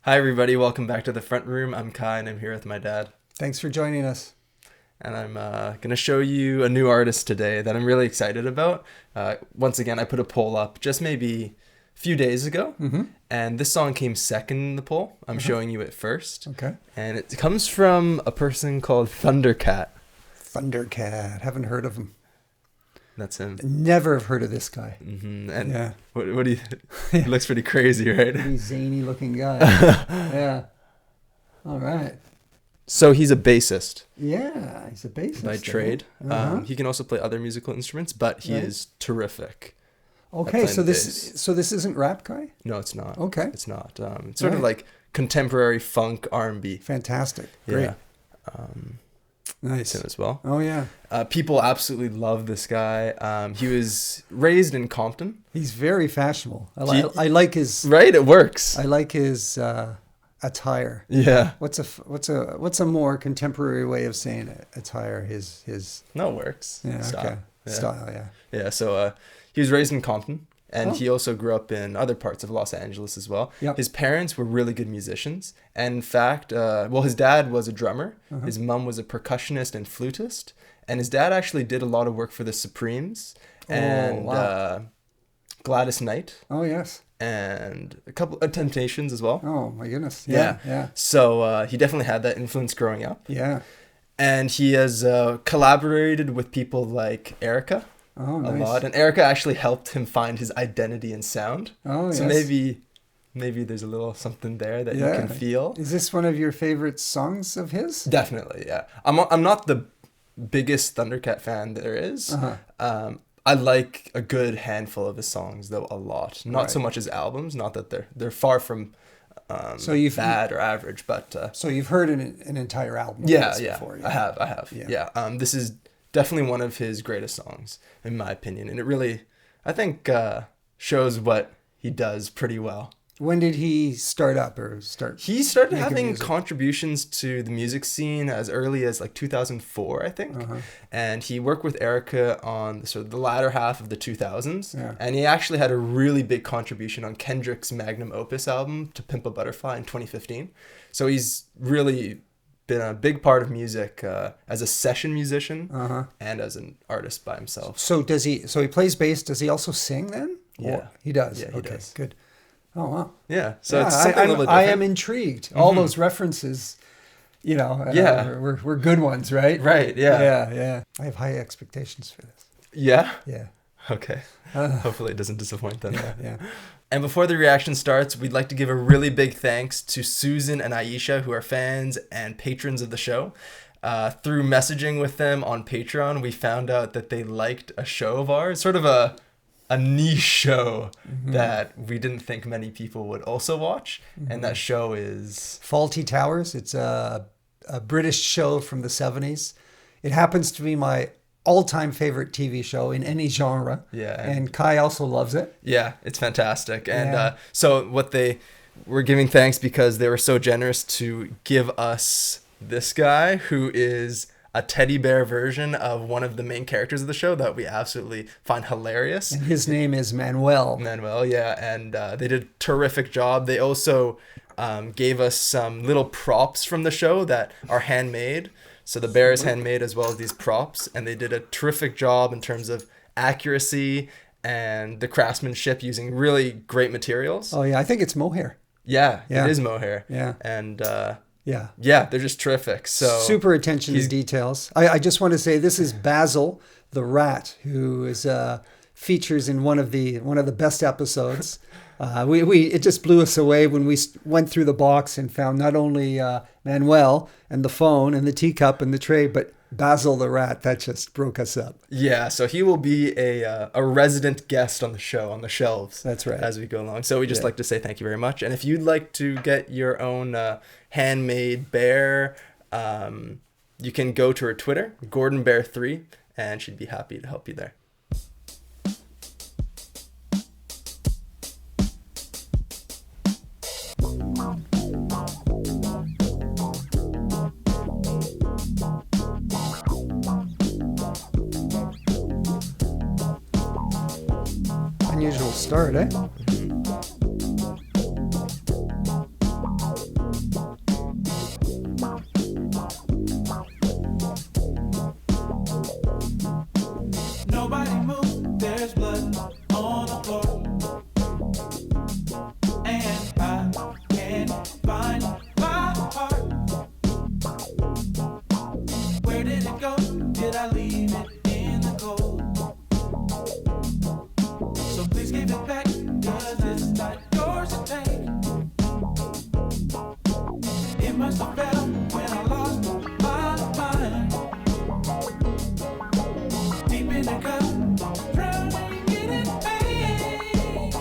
Hi, everybody. Welcome back to the front room. I'm Kai, and I'm here with my dad. Thanks for joining us. And I'm going to show you a new artist today that I'm really excited about. Once again, I put a poll up just maybe a few days ago, and this song came second in the poll. I'm showing you it first. Okay. And it comes from a person called Thundercat. Thundercat. Haven't heard of him. That's him. Never have heard of this guy. Mm-hmm. And Yeah. what do you... He looks pretty crazy, right? Pretty zany looking guy. Yeah. All right. So he's a bassist. Yeah, he's a bassist. By trade. He can also play other musical instruments, but he is terrific. Okay, so this isn't rap guy? No, it's not. Okay. It's not. It's sort of like contemporary funk R&B. Fantastic. Great. Yeah. Nice. Him as well. Oh, yeah. People absolutely love this guy. He was raised in Compton. He's very fashionable. I like his... Right? It works. I like his attire. Yeah. What's a more contemporary way of saying attire? His No, it works. yeah, Style. okay. Yeah. Style, yeah. Yeah, so he was raised in Compton, and he also grew up in other parts of Los Angeles as well. Yep. His parents were really good musicians. And in fact, his dad was a drummer. His mom was a percussionist and flutist. And his dad actually did a lot of work for the Supremes and Gladys Knight. Oh, yes. And a couple of Temptations as well. Oh, my goodness. Yeah. Yeah. So he definitely had that influence growing up. Yeah. And he has collaborated with people like Erica Oh, nice. a lot. And Erica actually helped him find his identity and sound. Oh, so yes. maybe there's a little something there that you Yeah. can feel. Is this one of your favorite songs of his? Definitely, yeah. I'm not the biggest Thundercat fan there is. I like a good handful of his songs though a lot. Not so much his albums. Not that they're far from bad or average, but so you've heard an entire album of yeah, his yeah. before. I have. Yeah. This is definitely one of his greatest songs in my opinion, and it really, I think, shows what he does pretty well. When did he start He started making having music? contributions to the music scene as early as like 2004, I think. And he worked with Erica on sort of the latter half of the 2000s. Yeah. And he actually had a really big contribution on Kendrick's magnum opus album, To Pimp a Butterfly, in 2015. So he's really been a big part of music as a session musician and as an artist by himself. So he plays bass. Does he also sing then? Yeah. Or he does. Yeah, he okay, does. Good. Oh, wow. Yeah. So Yeah, it's something a little bit different. I am intrigued. All those references, were good ones, right? Right, yeah. Yeah. I have high expectations for this. Yeah? Yeah. Okay. Hopefully it doesn't disappoint then. Yeah. And before the reaction starts, we'd like to give a really big thanks to Susan and Aisha, who are fans and patrons of the show. Through messaging with them on Patreon, we found out that they liked a show of ours, sort of a niche show that we didn't think many people would also watch. And that show is... Faulty Towers. It's a British show from the 70s. It happens to be my all-time favorite TV show in any genre. Yeah. And Kai also loves it. Yeah, it's fantastic. And Yeah. so what they were giving thanks because they were so generous to give us this guy who is a teddy bear version of one of the main characters of the show that we absolutely find hilarious. And his name is Manuel. Manuel, yeah. And they did a terrific job. They also gave us some little props from the show that are handmade. So the bear is handmade as well as these props. And they did a terrific job in terms of accuracy and the craftsmanship using really great materials. Oh, yeah. I think it's mohair. Yeah, Yeah. it is mohair. Yeah. And Yeah. they're just terrific. So Super attention to details. I just want to say this is Basil the rat, who is features in one of the best episodes. It just blew us away when we went through the box and found not only Manuel and the phone and the teacup and the tray, but Basil the rat. That just broke us up. yeah, so he will be a resident guest on the show, on the shelves. That's right. As we go along. So we just like to say thank you very much. And if you'd like to get your own handmade bear, you can go to her Twitter, GordonBear3, and she'd be happy to help you there. Unusual start, eh? must have felt when I lost my mind. Deep in the cup, drowning in pain.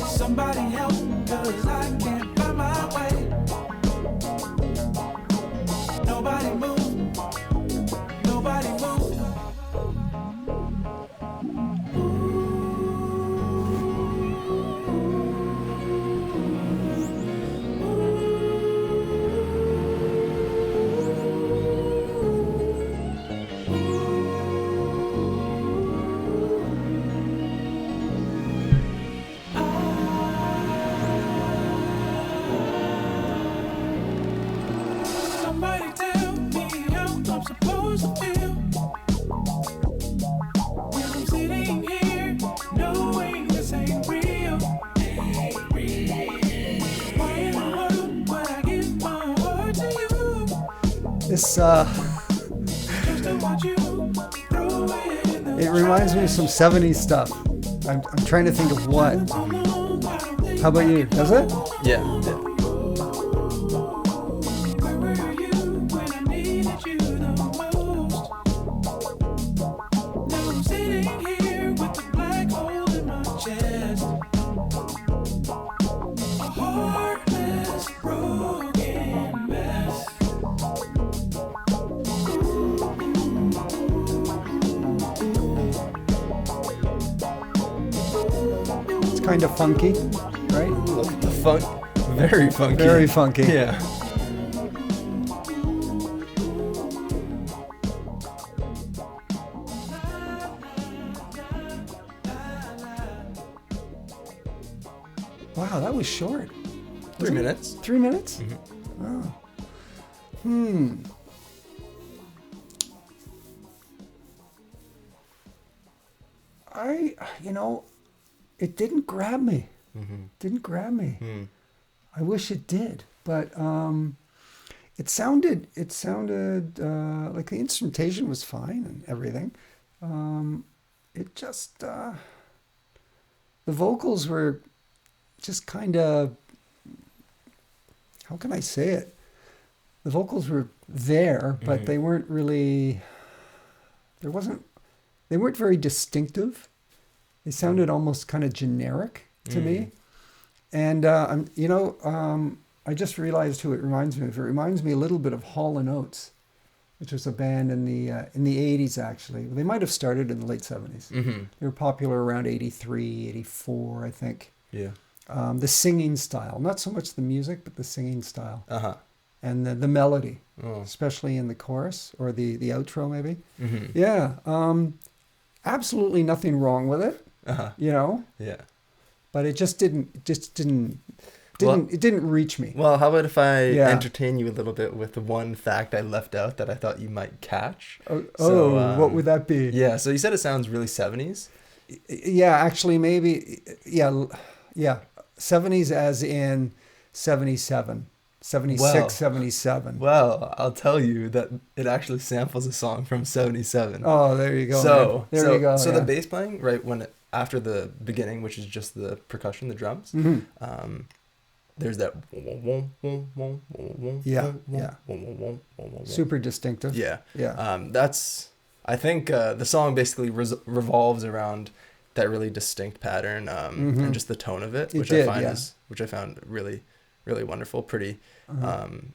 Somebody help, 'cause I can't find my way. Nobody move, nobody move. Somebody tell me how I'm supposed to feel when I'm sitting here knowing this ain't real. Why in the world would I give my heart to you This just to watch you throw it in the it reminds me of some 70s stuff. I'm trying to think of what. How about you? Does it? Yeah. Where were you when I needed you the most? Now I'm sitting here with a black hole in my chest. A heartless, broken mess. It's kind of funky, right? The funk, very funky. Very funky. Yeah. Wow, that was short. 3 minutes. 3 minutes? Mm-hmm. Oh. It didn't grab me. Mm-hmm. Didn't grab me. Mm. I wish it did, but it sounded like the instrumentation was fine and everything. It just the vocals were just kind of, how can I say it? The vocals were there, but they weren't really. They weren't very distinctive. They sounded almost kind of generic to me. And I just realized who it reminds me of. It reminds me a little bit of Hall & Oates, which was a band in the 80s, actually. They might have started in the late 70s. Mm-hmm. They were popular around 83, 84, I think. Yeah. The singing style, not so much the music, but the singing style. Uh-huh. And the melody, Oh. especially in the chorus or the outro, maybe. Mm-hmm. Yeah. Absolutely nothing wrong with it, Uh-huh. Yeah. but it didn't Well- it didn't reach me. Well, how about if I Yeah. entertain you a little bit with the one fact I left out that I thought you might catch? What would that be? Yeah, so you said it sounds really 70s. Yeah, actually, maybe, yeah. 70s as in 77, 76, Wow. 77. Well, I'll tell you that it actually samples a song from 77. Oh, there you go. So, man. There so, you go. so yeah. the bass playing, right, after the beginning, which is just the percussion, the drums, Mhm. there's that. Yeah. Super distinctive. Yeah. Yeah. I think the song basically revolves around that really distinct pattern and just the tone of it, which I found really, really wonderful, pretty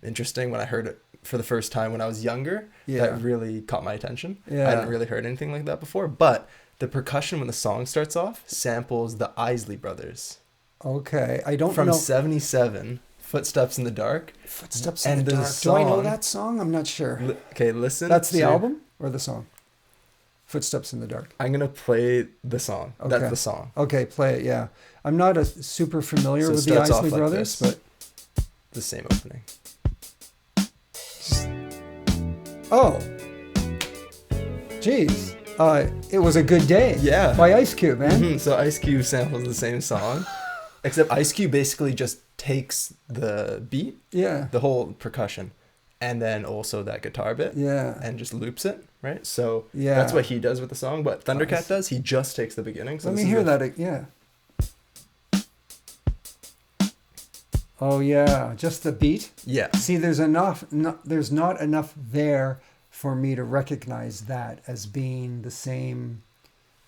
interesting. When I heard it for the first time when I was younger, that really caught my attention. Yeah. I hadn't really heard anything like that before, but the percussion when the song starts off samples the Isley Brothers Okay. I don't from know. 77, Footsteps in the Dark. Footsteps in and the the Dark. Do I know song- that song? I'm not sure. Okay, listen. That's the to- album or the song? Footsteps in the Dark. I'm going to play the song. Okay. That's the song. Okay, play it, yeah. I'm not super familiar So it with the starts off Isley like Brothers, this. but... The same opening. Oh. Jeez. It Was a Good Day. Yeah. By Ice Cube, man. Mhm, so Ice Cube samples the same song, except Ice Cube basically just takes the beat, Yeah. the whole percussion, and then also that guitar bit, Yeah. and just loops it, right? So Yeah. that's what he does with the song. But Thundercat Nice. does, he just takes the beginning. So Let this me is hear the- that. Yeah. Oh yeah, just the beat. Yeah. See, there's there's not enough there for me to recognize that as being the same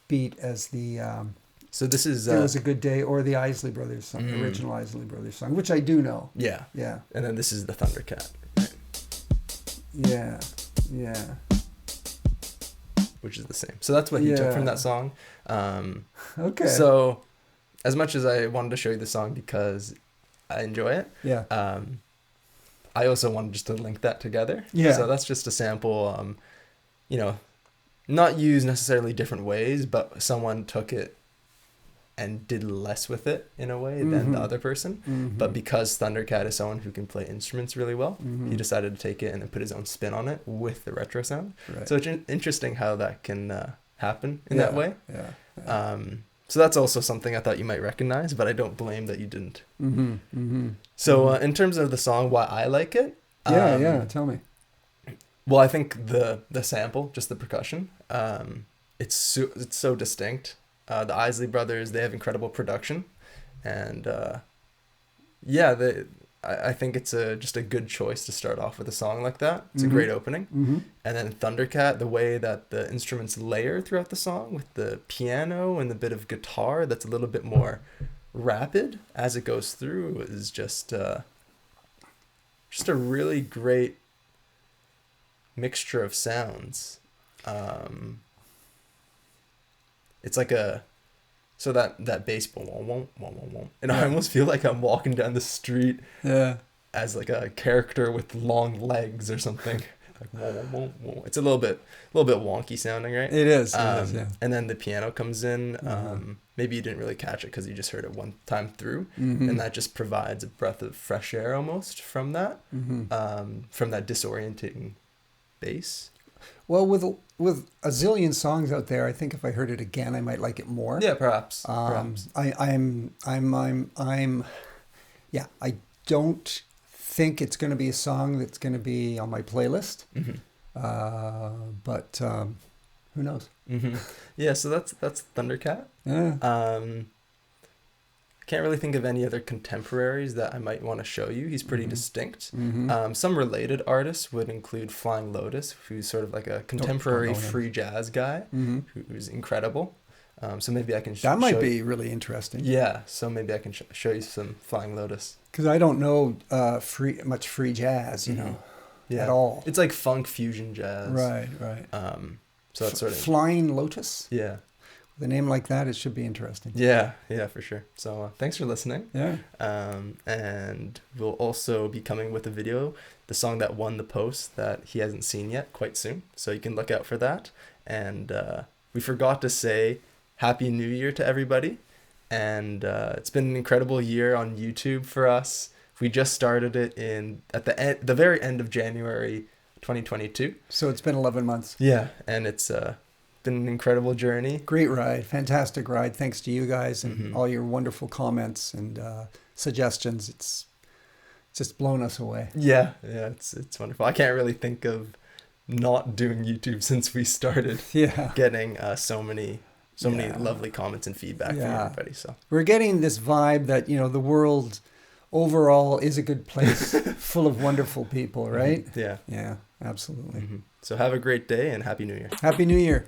beat as the So this is "It Was a Good Day" or the Isley Brothers song, the original Isley Brothers song, which I do know. yeah. Yeah, And then this is the Thundercat, yeah, yeah. which is the same. So that's what he took from Yeah. that song. Okay. So as much as I wanted to show you the song because I enjoy it, yeah, I also wanted just to link that together. Yeah. So that's just a sample, you know, not used necessarily different ways, but someone took it and did less with it in a way than the other person. But because Thundercat is someone who can play instruments really well, he decided to take it and then put his own spin on it with the retro sound. Right. So it's interesting how that can happen in Yeah, that way. Yeah. So that's also something I thought you might recognize, but I don't blame that you didn't. Mm-hmm. So in terms of the song, why I like it, Yeah. Tell me. well, I think the sample, just the percussion, it's so distinct. The Isley Brothers, they have incredible production, and I think it's just a good choice to start off with a song like that. It's a great opening. Mm-hmm. And then Thundercat, the way that the instruments layer throughout the song with the piano and the bit of guitar that's a little bit more rapid as it goes through is just a really great mixture of sounds. It's like that bass boom, and I almost feel like I'm walking down the street Yeah. as like a character with long legs or something. Like whoa. It's a little bit wonky sounding, right? It is. Yeah. And then the piano comes in. Maybe you didn't really catch it because you just heard it one time through, and that just provides a breath of fresh air almost from that disorienting bass. Well, with a zillion songs out there, I think if I heard it again, I might like it more. Yeah, perhaps. Perhaps. I don't think it's going to be a song that's going to be on my playlist. But who knows? Yeah, so that's Thundercat. Yeah. Can't really think of any other contemporaries that I might want to show you. He's pretty distinct. Mm-hmm. Some related artists would include Flying Lotus, who's sort of like a contemporary know him. free jazz guy who's incredible. So maybe I can That might be really interesting. Yeah, so maybe I can show you some Flying Lotus. Because I don't know much free jazz, at all. It's like funk fusion jazz. Right. So that's sort of... Flying Lotus? Yeah. With a name like that, it should be interesting. Yeah, for sure. So thanks for listening. Yeah. And we'll also be coming with a video, the song that won the post that he hasn't seen yet, quite soon. So you can look out for that. And we forgot to say Happy New Year to everybody. And it's been an incredible year on YouTube for us. We just started it at the very end of January 2022. So it's been 11 months. Yeah, and it's been an incredible journey. Great ride. Fantastic ride. Thanks to you guys and all your wonderful comments and suggestions. It's just blown us away. Yeah, it's wonderful. I can't really think of not doing YouTube since we started getting so many lovely comments and feedback from everybody. So we're getting this vibe that, the world overall is a good place full of wonderful people, right? Yeah. Yeah, absolutely. So have a great day and Happy New Year. Happy New Year.